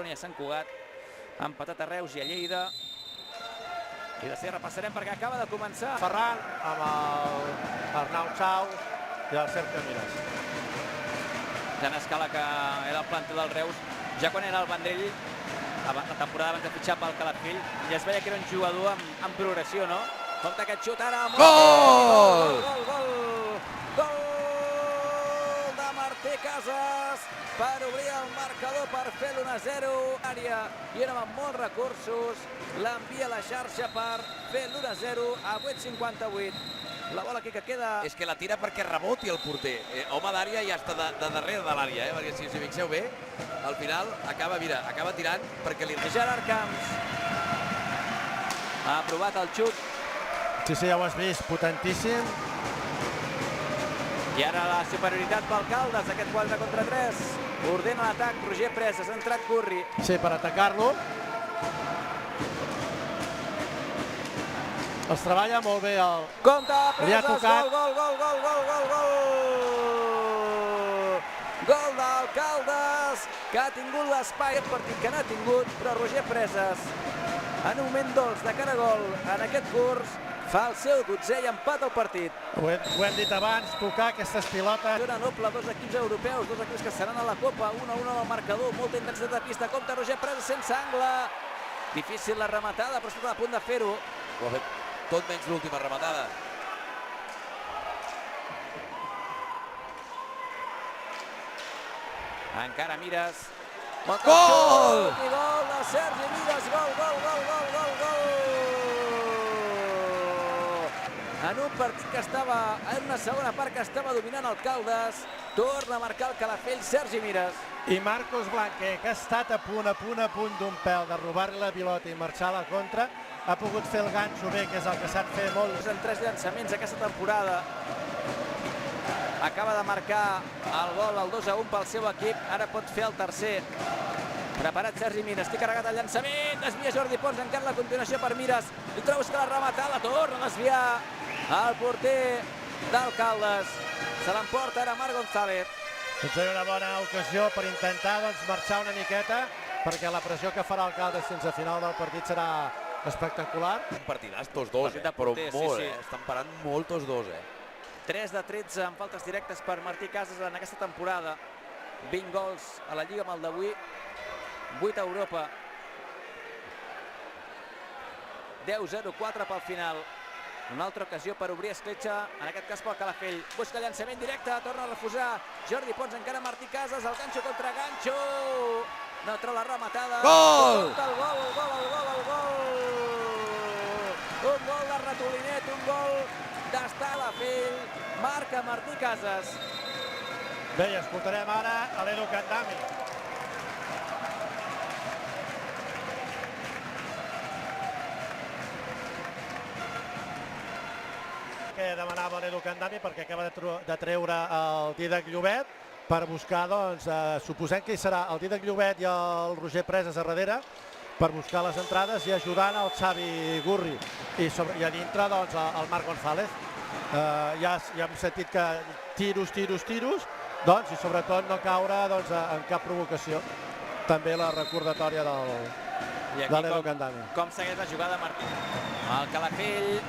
Tarragona i a Sant Cugat. Ha empatat a Reus i a Lleida. I de seguida repassarem perquè acaba de començar. Ferran amb l'Arnau Sau i el Sergio Miras. Jan Escala, que era el planter del Reus, ja quan era al Vendrell, la temporada abans de fitxar pel Calafell, ja es veia que era un jugador amb progressió, no? Compte aquest xut ara. Gol! Gol de Martí Casas per obrir el marcador, per fer l'1-0. Àrea, i era amb molts recursos, l'envia a la xarxa per fer l'1-0 a 8:58. La bola aquí que queda... És que la tira perquè reboti el porter. Home d'àrea ja està de darrere de l'àrea, perquè si us hi fixeu bé, al final acaba tirant perquè li... Gerard Camps ha aprovat el xut. Sí, ja ho has vist, potentíssim. I ara la superioritat pel Caldes, aquest 4 contra 3. Ordena l'atac, Roger Presas, ha entrat Curri. Sí, per atacar-lo. Els treballa molt bé el... Compte, Li ha Presas, tocat. gol! Gol del Caldes, que ha tingut l'espai, el partit que n'ha tingut, però Roger Presas, en un moment dolç de cara a gol, en aquest curs, fa el seu 12è i empat al partit. Ho hem dit abans, tocar aquestes pilotes. Una noble, dos equips europeus, dos equips que seran a la Copa, 1-1 al marcador, molta intensitat de pista, compte Roger Presas sense angle. Difícil la rematada, però està a punt de fer-ho. Ho ha fet tot menys l'última rematada. Encara Miras. Gol! I gol de Sergi Miras, gol! En un partit que estava, en una segona part que estava dominant el Caldes, torna a marcar el Calafell, Sergi Miras. I Marcos Blanque, que ha estat a punt d'un pèl de robar-li la pilota i marxar a la contra, ha pogut fer el ganxo bé, que és el que sap fer molt. En 3 llançaments aquesta temporada. Acaba de marcar el gol, el 2-1 pel seu equip, ara pot fer el tercer. Preparat Sergi Miras, té carregat el llançament, desvia Jordi Pons, encara la continuació per Miras, i troba que la rematada, la torna a desviar el porter del Caldes. Se l'emporta ara Marc González. Potser una bona ocasió per intentar marxar una miqueta, perquè la pressió que farà el Caldes fins a final del partit serà espectacular. Un partidàs tots dos, Partit de però porter, molt, sí. Estan parant molt tots dos, 3 de 13 en faltes directes per Martí Casas en aquesta temporada. 20 gols a la Lliga amb el d'avui, 8 a Europa. 10-0-4 pel final. Una altra ocasió per obrir escletxa, en aquest cas pel Calafell. Busca llançament directe, torna a refusar Jordi Pons, encara Martí Casas, el ganxo contra ganxo. No treu la rematada. Gol! El gol! Un gol de ratolinet, un gol d'estar a la Calafell. Marca Martí Casas. Bé, i escoltarem ara a l'Edu Candami. Que demanava l'Edu Candami perquè acaba de treure el Dídac Llobet per buscar, doncs, suposem que hi serà el Dídac Llobet i el Roger Presas a darrere per buscar les entrades i ajudant el Xavi Gurri i a dintre, doncs, el Marc González. Ja hem sentit que tiros, doncs, i sobretot no caure en cap provocació. També la recordatòria de l'Edu Candami. Com segueix la jugada Martí? El Calafell,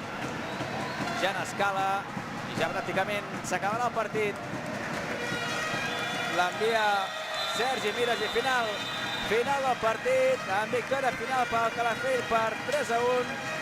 Jan Escala, i ja pràcticament s'acabarà el partit. L'envia Sergi Miras i final del partit, amb victòria final pel Calafell per 3-1.